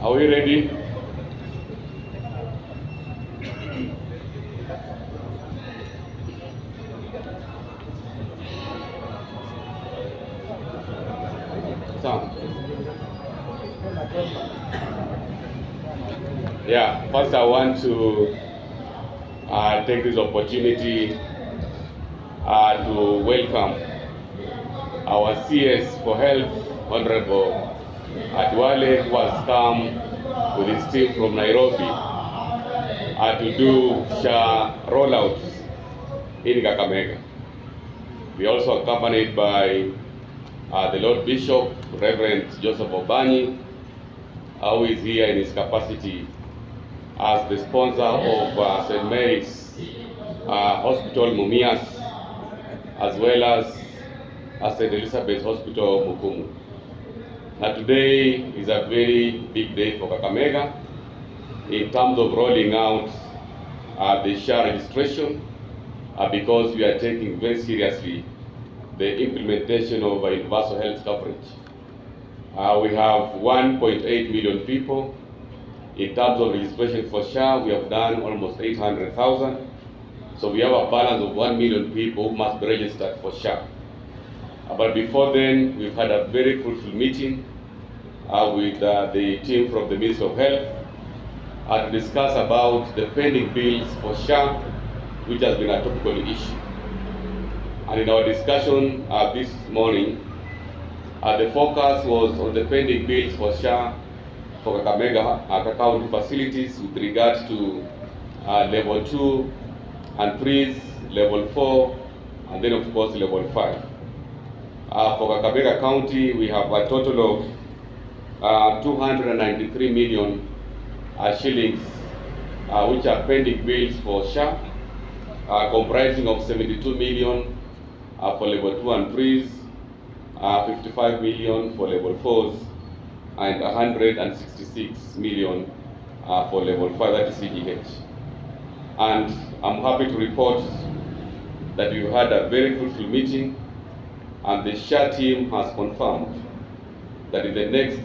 Are we ready? Yeah, first I want to take this opportunity to welcome our CS for Health, Honorable Duale, who has come with his team from Nairobi to do SHA rollouts in Kakamega. We are also accompanied by the Lord Bishop, Reverend Joseph Obanyi, who is here in his capacity as the sponsor of St. Mary's Hospital Mumias, as well as St. Elizabeth's Hospital Mukumu. Now today is a very big day for Kakamega in terms of rolling out the SHA registration because we are taking very seriously the implementation of universal health coverage. We have 1.8 million people. In terms of registration for SHA, we have done almost 800,000. So we have a balance of 1 million people who must be registered for SHA. But before then, we've had a very fruitful meeting with the team from the Ministry of Health to discuss about the pending bills for SHA, which has been a topical issue. And in our discussion this morning, the focus was on the pending bills for SHA for Kakamega County facilities with regard to level 2 and 3s, level 4, and then of course level 5. For Kakamega County, we have a total of 293 million shillings, which are pending bills for SHA, comprising of 72 million for level 2 and 3s, 55 million for level 4s, and 166 million for level 5, that is CGH. And I'm happy to report that we've had a very fruitful meeting, and the SHA team has confirmed that in the next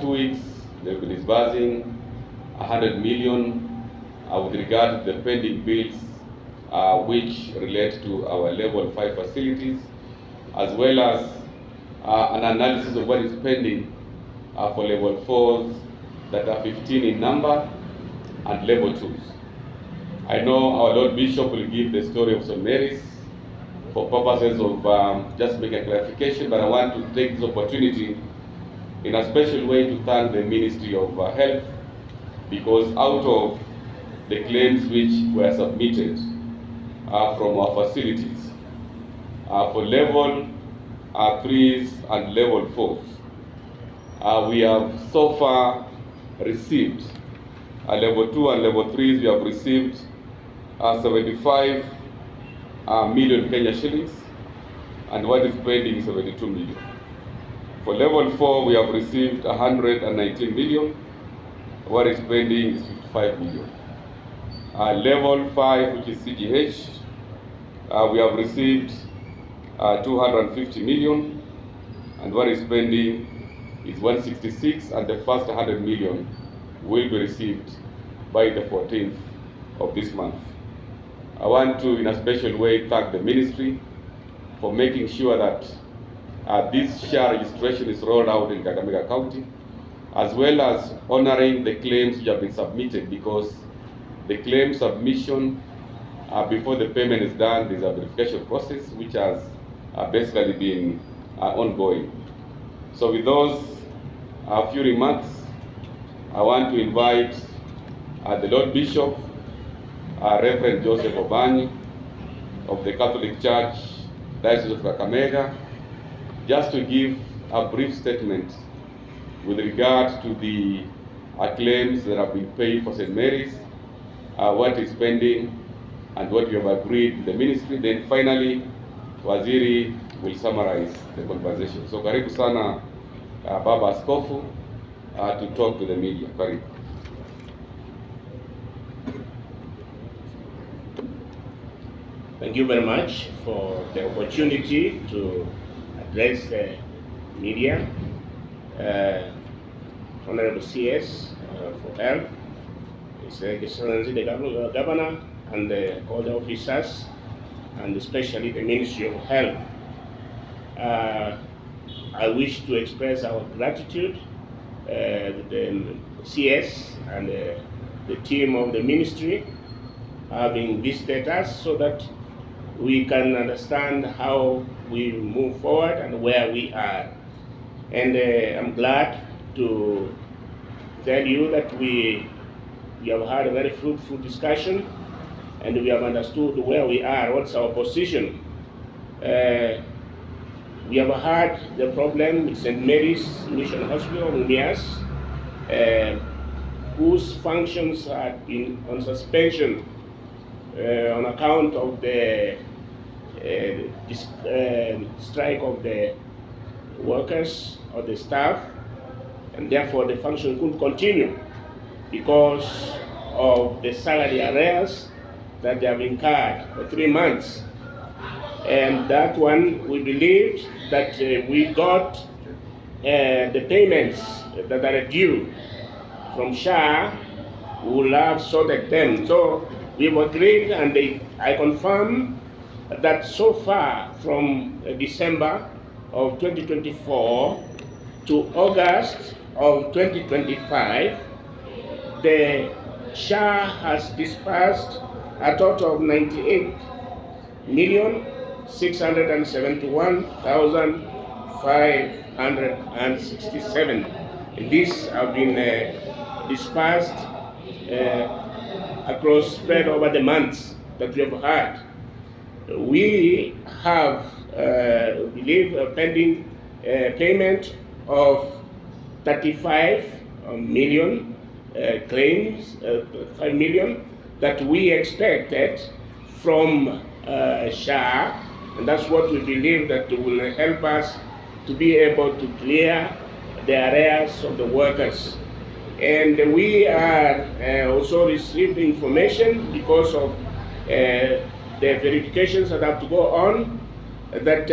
2 weeks they'll be disbursing 100 million with regard to the pending bills which relate to our level 5 facilities, as well as an analysis of what is pending for level 4s that are 15 in number and level 2s. I know our Lord Bishop will give the story of St. Mary's for purposes of just making a clarification, but I want to take this opportunity in a special way to thank the Ministry of Health, because out of the claims which were submitted from our facilities for level 3s and level 4s, we have so far received level 2 and level 3s. We have received 75 million Kenya shillings, and what is pending is 72 million. For level 4, we have received 119 million. What is pending is 55 million. Level 5, which is CGH, we have received 250 million, and what is pending is 166, and the first 100 million will be received by the 14th of this month. I want to, in a special way, thank the ministry for making sure that this SHA registration is rolled out in Kakamega County, as well as honoring the claims which have been submitted, because the claim submission before the payment is done, there's a verification process which has basically been ongoing. So with those few remarks, I want to invite the Lord Bishop, Reverend Joseph Obanyi of the Catholic Church, Diocese of Kakamega, just to give a brief statement with regard to the claims that have been paid for St. Mary's, what is pending, and what we have agreed with the ministry. Then finally, Waziri will summarize the conversation. So karibu sana Baba Askofu to talk to the media. Karibu. Thank you very much for the opportunity to address the media. Honorable CS, for Health, His Excellency the Governor, and all the officers, and especially the Ministry of Health. I wish to express our gratitude to the CS and the team of the ministry having visited us so that we can understand how we move forward and where we are. And I'm glad to tell you that we have had a very fruitful discussion, and we have understood where we are, what's our position. We have had the problem with St. Mary's Mission Hospital in Mias, whose functions had been on suspension on account of the strike of the workers or the staff, and therefore the function couldn't continue because of the salary arrears that they have incurred for 3 months. And that one, we believed that we got the payments that are due from SHA. We will have sorted them. So we've agreed, and I confirm that so far from December of 2024 to August of 2025, the SHA has disbursed a total of 98,671,567. These have been disbursed across, spread over the months that we have had. We have, believe, a pending payment of 35 million claims, 5 million that we expected from SHA, and that's what we believe that will help us to be able to clear the arrears of the workers. And we are also received information because of the verifications that have to go on, that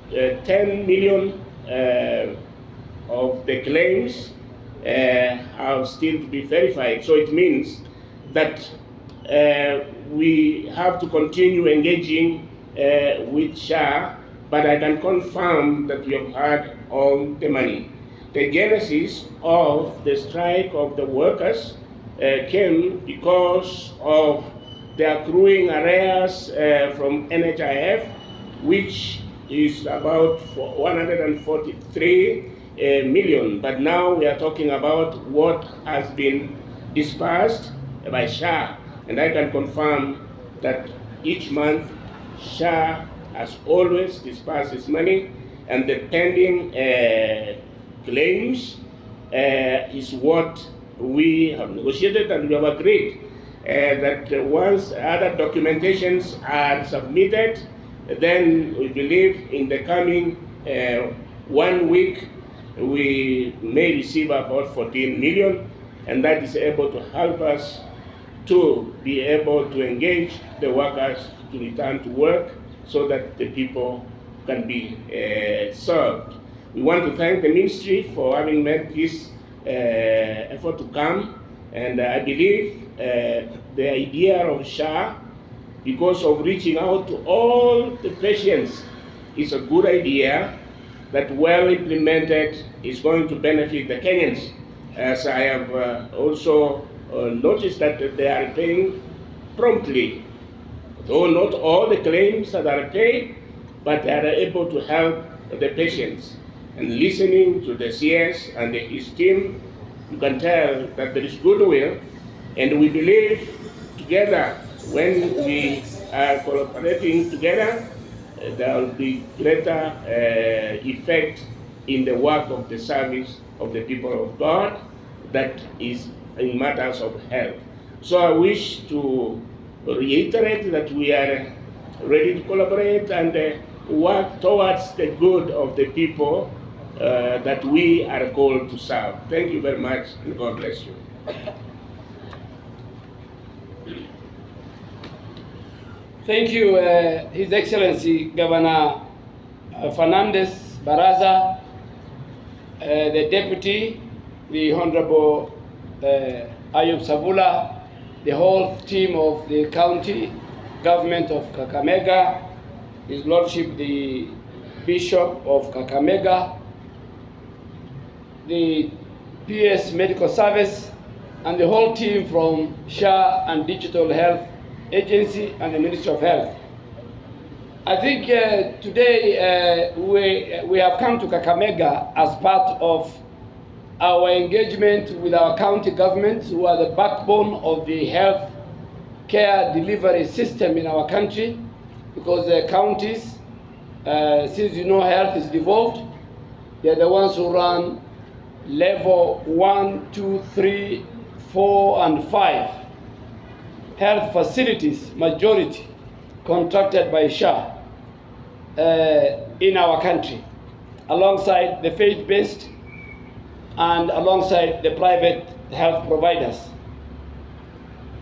10 million of the claims have still to be verified. So it means that we have to continue engaging with SHA, but I can confirm that we have had all the money. The genesis of the strike of the workers came because of the accruing arrears from NHIF, which is about 143 million. But now we are talking about what has been disbursed by SHA, and I can confirm that each month SHA has always disbursed its money, and the pending claims is what we have negotiated, and we have agreed that once other documentations are submitted, then we believe in the coming 1 week we may receive about 14 million, and that is able to help us to be able to engage the workers to return to work so that the people can be served. We want to thank the ministry for having made this effort to come, and I believe the idea of SHA, because of reaching out to all the patients, is a good idea that, well implemented, is going to benefit the Kenyans. As I have also noticed that they are paying promptly, though not all the claims that are paid, but they are able to help the patients. And listening to the CS and his team, you can tell that there is goodwill, and we believe together, when we are cooperating together, there will be greater effect in the work of the service of the people of God, that is in matters of health. So I wish to reiterate that we are ready to collaborate and work towards the good of the people that we are called to serve. Thank you very much, and God bless you. Thank you, His Excellency Governor Fernandez Baraza, the Deputy, the Honorable Ayub Sabula, the whole team of the county government of Kakamega, His Lordship the Bishop of Kakamega, the PS Medical Service, and the whole team from SHA and Digital Health Agency and the Ministry of Health. I think today we have come to Kakamega as part of our engagement with our county governments, who are the backbone of the health care delivery system in our country, because the counties, since you know health is devolved, they're the ones who run level 1, 2, 3, 4, and 5 health facilities, majority contracted by SHA in our country, alongside the faith-based and alongside the private health providers.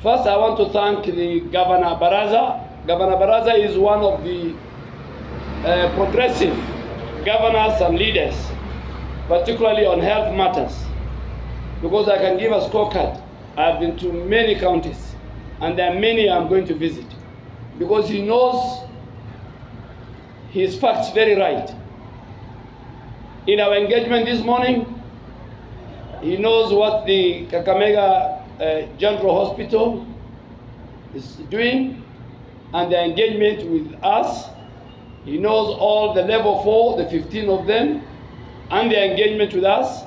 First, I want to thank the Governor Baraza. Governor Baraza is one of the progressive governors and leaders, particularly on health matters, because I can give a scorecard. I've been to many counties, and there are many I'm going to visit, because he knows his facts very right. In our engagement this morning, he knows what the Kakamega General Hospital is doing, and the engagement with us. He knows all the level 4, the 15 of them, and their engagement with us,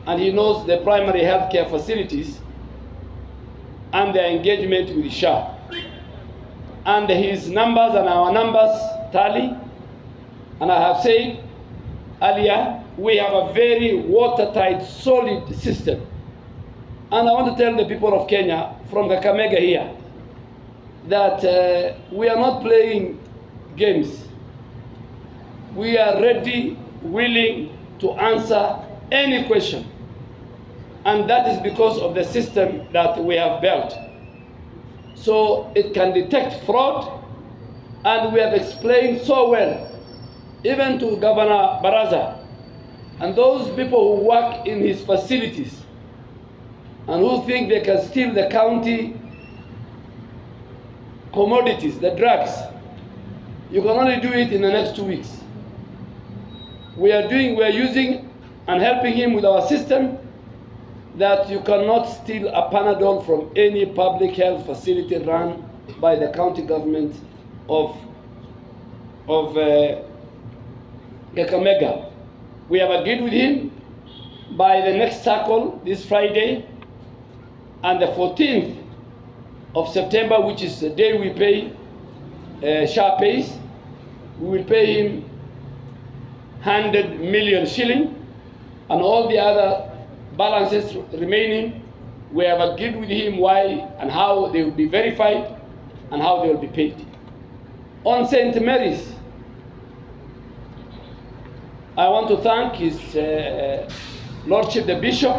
and he knows the primary healthcare facilities and their engagement with SHA. And his numbers and our numbers tally, and I have said earlier, we have a very watertight, solid system. And I want to tell the people of Kenya, from Kakamega here, that we are not playing games. We are ready, willing to answer any question. And that is because of the system that we have built. So it can detect fraud, and we have explained so well, even to Governor Baraza, and those people who work in his facilities and who think they can steal the county commodities, the drugs. You can only do it in the next 2 weeks. We are using and helping him with our system, that you cannot steal a Panadol from any public health facility run by the county government of Kakamega. We have agreed with him by the next circle this Friday, and the 14th of September, which is the day we pay, SHA pays, we will pay him 100 million shilling, and all the other balances remaining, we have agreed with him why and how they will be verified and how they will be paid. On St. Mary's, I want to thank His Lordship the Bishop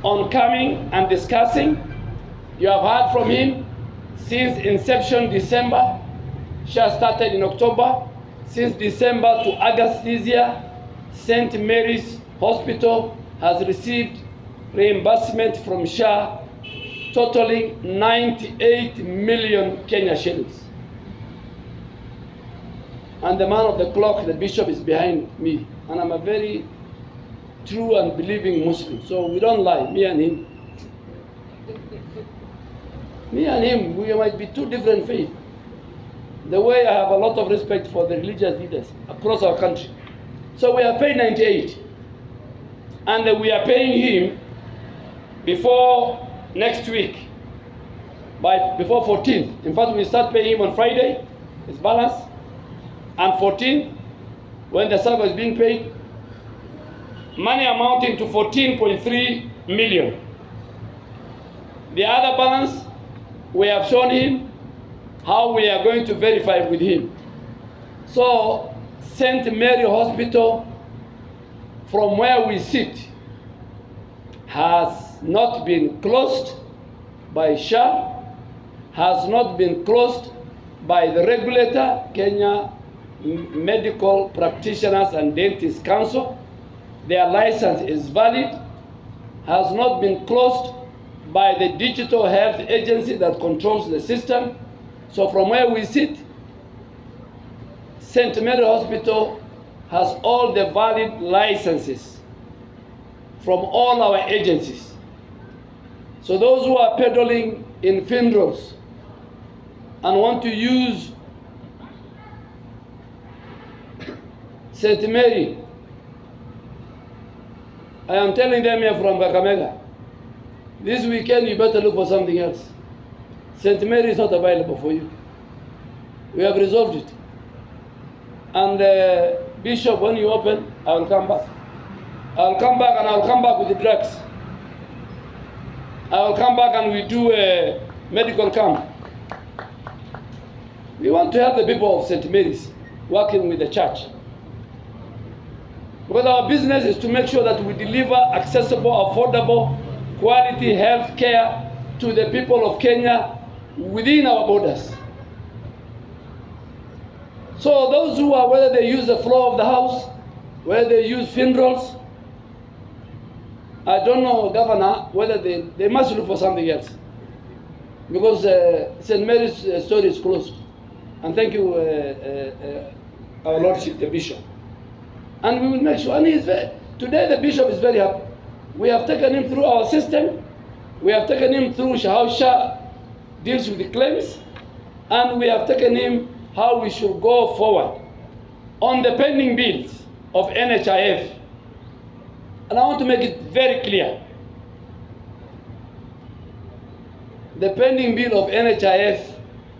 on coming and discussing. You have heard from him since inception, December. SHA started in October. Since December to August this year, St. Mary's Hospital has received reimbursement from SHA totaling 98 million Kenya shillings. And the man of the clock, the bishop, is behind me. And I'm a very true and believing Muslim. So we don't lie, me and him. Me and him, we might be two different faiths. The way I have a lot of respect for the religious leaders across our country. So we are paying 98. And we are paying him before next week, before 14th. In fact, we start paying him on Friday, his balance. And 14th, when the circle is being paid, money amounting to 14.3 million. The other balance, we have shown him how we are going to verify with him. So, St. Mary Hospital, from where we sit, has not been closed by SHA, has not been closed by the regulator, Kenya Medical Practitioners and Dentists Council, their license is valid, has not been closed by the digital health agency that controls the system. So from where we sit, St. Mary Hospital has all the valid licenses from all our agencies. So those who are peddling in funerals and want to use St. Mary, I am telling them here from Kakamega, this weekend you better look for something else. St. Mary is not available for you. We have resolved it. And Bishop, when you open, I will come back. I'll come back and I'll come back with the drugs. I will come back and we do a medical camp. We want to help the people of St. Mary's working with the church. Because our business is to make sure that we deliver accessible, affordable, quality health care to the people of Kenya within our borders. So those who are, whether they use the floor of the house, whether they use funerals, I don't know, Governor, whether they must look for something else. Because St. Mary's story is closed. And thank you, our Lordship, the Bishop. And we will make sure, and today the Bishop is very happy. We have taken him through our system. We have taken him through how SHA deals with the claims. And we have taken him how we should go forward on the pending bills of NHIF. And I want to make it very clear. The pending bill of NHIF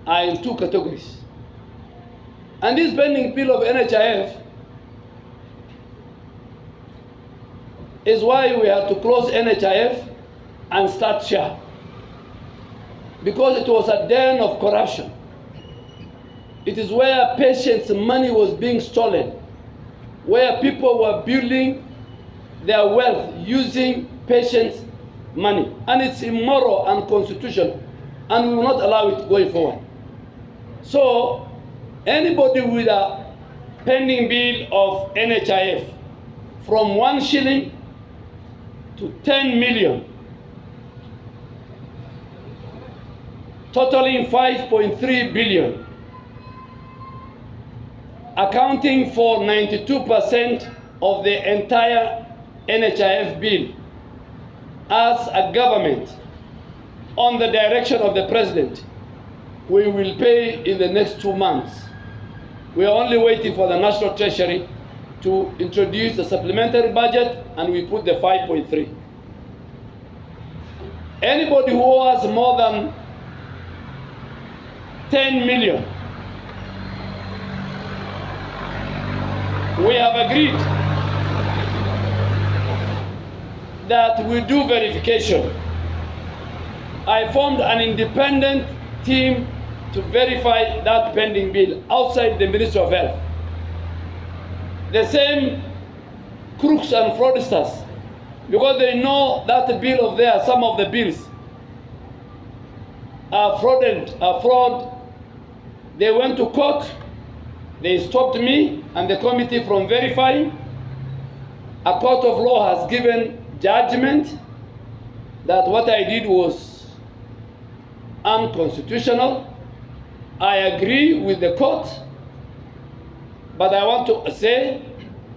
are in two categories. And this pending bill of NHIF is why we had to close NHIF and start SHA. Because it was a den of corruption. It is where patients' money was being stolen, where people were building their wealth using patients' money. And it's immoral and unconstitutional, and we will not allow it going forward. So anybody with a pending bill of NHIF from 1 shilling to 10 million, totaling 5.3 billion, accounting for 92% of the entire NHIF bill, as a government, on the direction of the President, we will pay in the next 2 months. We are only waiting for the National Treasury to introduce the supplementary budget, and we put the 5.3. Anybody who has more than 10 million, we have agreed that we do verification. I formed an independent team to verify that pending bill outside the Ministry of Health. The same crooks and fraudsters, because they know that the bill of theirs, some of the bills are fraudulent, are fraud. They went to court, they stopped me and the committee from verifying. A court of law has given judgment that what I did was unconstitutional. I agree with the court, but I want to say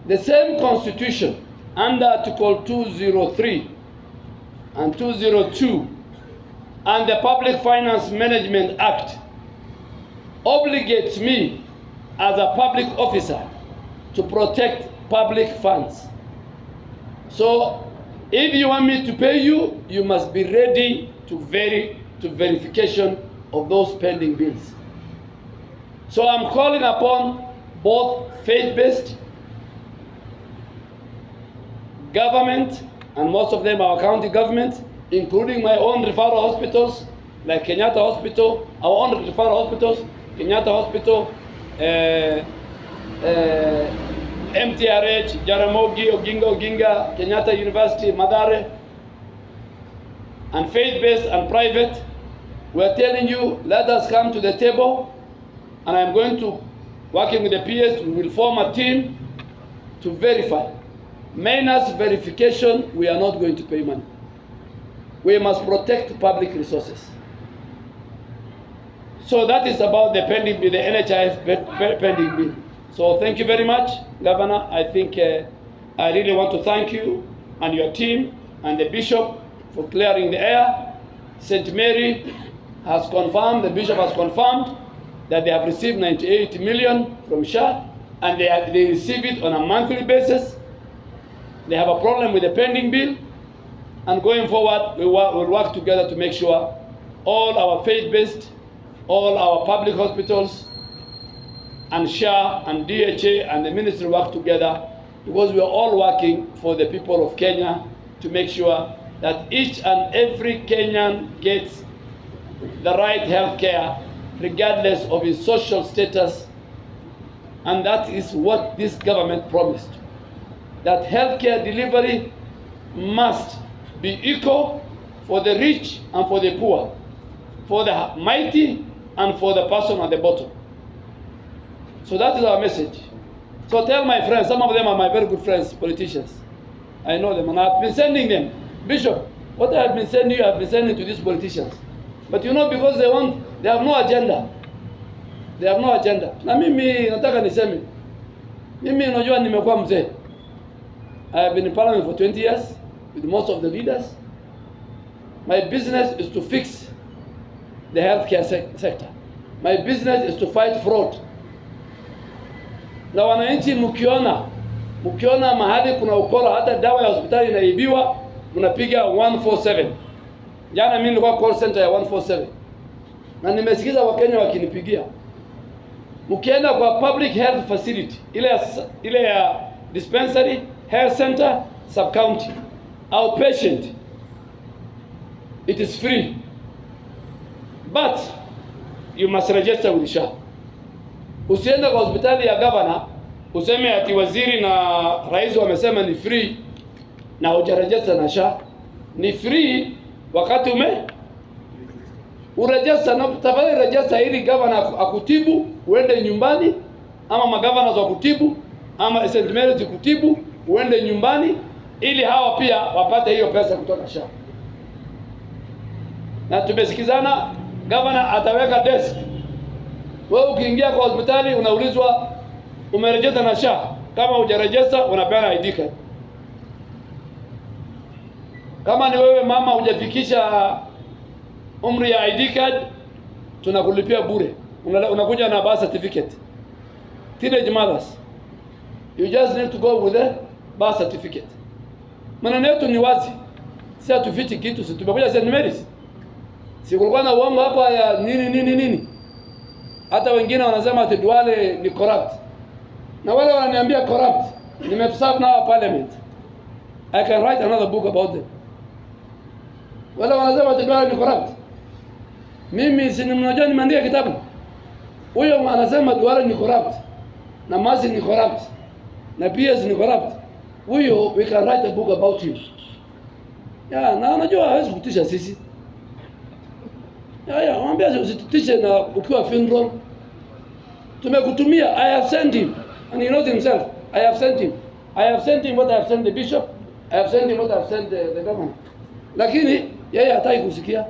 the same constitution under Article 203 and 202 and the Public Finance Management Act obligates me as a public officer to protect public funds. So if you want me to pay you, you must be ready to verification of those pending bills. So I'm calling upon both faith-based, government, and most of them are county government, including my own referral hospitals, like Kenyatta Hospital, our own referral hospitals, Kenyatta Hospital, MTRH, Jaramogi, Oginga, Kenyatta University, Mathare, and faith-based and private. We're telling you, let us come to the table, and I'm going to, working with the PS, we will form a team to verify minus verification, we are not going to pay money. We must protect public resources. So that is about the pending bill, the NHIS pending bill. So thank you very much, Governor. I think I really want to thank you and your team and the Bishop for clearing the air. St. Mary has confirmed, the Bishop has confirmed that they have received 98 million from SHA, and they receive it on a monthly basis. They have a problem with the pending bill, and going forward, we'll work together to make sure all our faith-based, all our public hospitals, and SHA and DHA and the ministry work together, because we are all working for the people of Kenya to make sure that each and every Kenyan gets the right health care regardless of his social status. And that is what this government promised, that healthcare delivery must be equal for the rich and for the poor, for the mighty and for the person at the bottom. So that is our message. So tell my friends, some of them are my very good friends, politicians. I know them, and I've been sending them. Bishop, what I have been sending you, I have been sending to these politicians. But you know, because they have no agenda. They have no agenda. Na mimi nataka niseme, mimi unajua nimekuwa mzee. I have been in parliament for 20 years with most of the leaders. My business is to fix the healthcare sector. My business is to fight fraud. Na wananchi mkiona mahali kuna ukora, hata dawa ya hospitali inaibiwa, mnapiga 147. Jana mimi nilikuwa call center ya 147. Na nimesikiza Wakenya wakinipigia. Mkienda kwa public health facility, ile ya dispensary, health center, sub county, outpatient, it is free. But you must register with SHA. Usiende kwa hospitali ya governor useme ati waziri na rais wamesema ni free na hujaregister na SHA. Ni free wakati uregister, na tafadhali register ili governor akutibu uende nyumbani, ama magavana za kutibu, ama St. Mary kutibu uende nyumbani, ili hawa pia wapate hiyo pesa kutoka SHA. Na tumesikizana, governor ataweka desk. Wewe ukiingia kwa hospitali unaulizwa umeregister na SHA. Kama hujaregister unapeana ID card. Kama ni wewe mama hujafikisha umri ya ID card, tunakulipia bure. Unakuja na birth certificate. Teenage mothers, you just need to go with the birth certificate. Maneno yetu ni wazi. Si atufichi kitu, si tumekuja St. Mary's. Si kulikuwa na uongo hapa ya nini. Hata wengine wanasema ati Duale ni corrupt. Na wale wananiambia corrupt, nimeserve now parliament. I can write another book about them. Wale wanasema ati Duale ni corrupt. Mimi si mnajua nimeandika kitabu. Huyo anasema Duale ni corrupt, na Masi ni corrupt, na PS ni corrupt. Huyo we can write a book about him. Ya, na unajua hawezi kutisha sisi. Ya, mwambie usitutishe na ukiwa funeral. Tumekutumia, I have sent him, and he knows himself. I have sent him what I have sent the bishop. I have sent him what I have sent the governor. Lakini yeye hataki kusikia.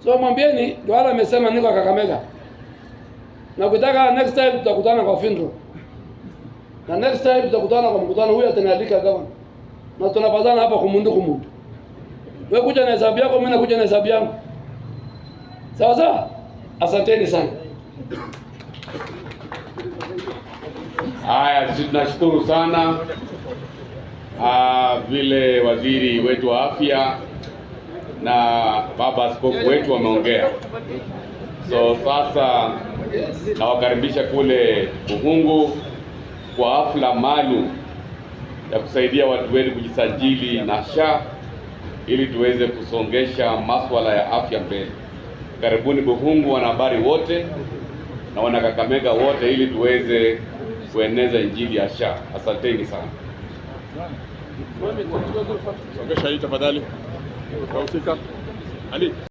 So mwambieni Duale amesema niko Kakamega. Na ukitaka next time tutakutana kwa funeral. Na next time tutakutana kwa mkutano, huyu atanialika governor. Na tunapazana hapa kumundu. Wewe kuja na hesabu yako, mimi nakuja na hesabu yangu. Sawa sawa? Asanteni sana. Haya, sisi tunashukuru sana vile waziri wetu wa afya na baba askofu wetu wameongea. So sasa nawakaribisha kule Buhungu kwa hafla maalum ya kusaidia watu wetu kujisajili na SHA ili tuweze kusongesha masuala ya afya mbele. Karibuni Buhungu wanahabari wote na wana Kakamega wote ili tuweze kueneza injili ya SHA. Asanteni sana. Songesha hii tafadhali. Wahusika. Ali.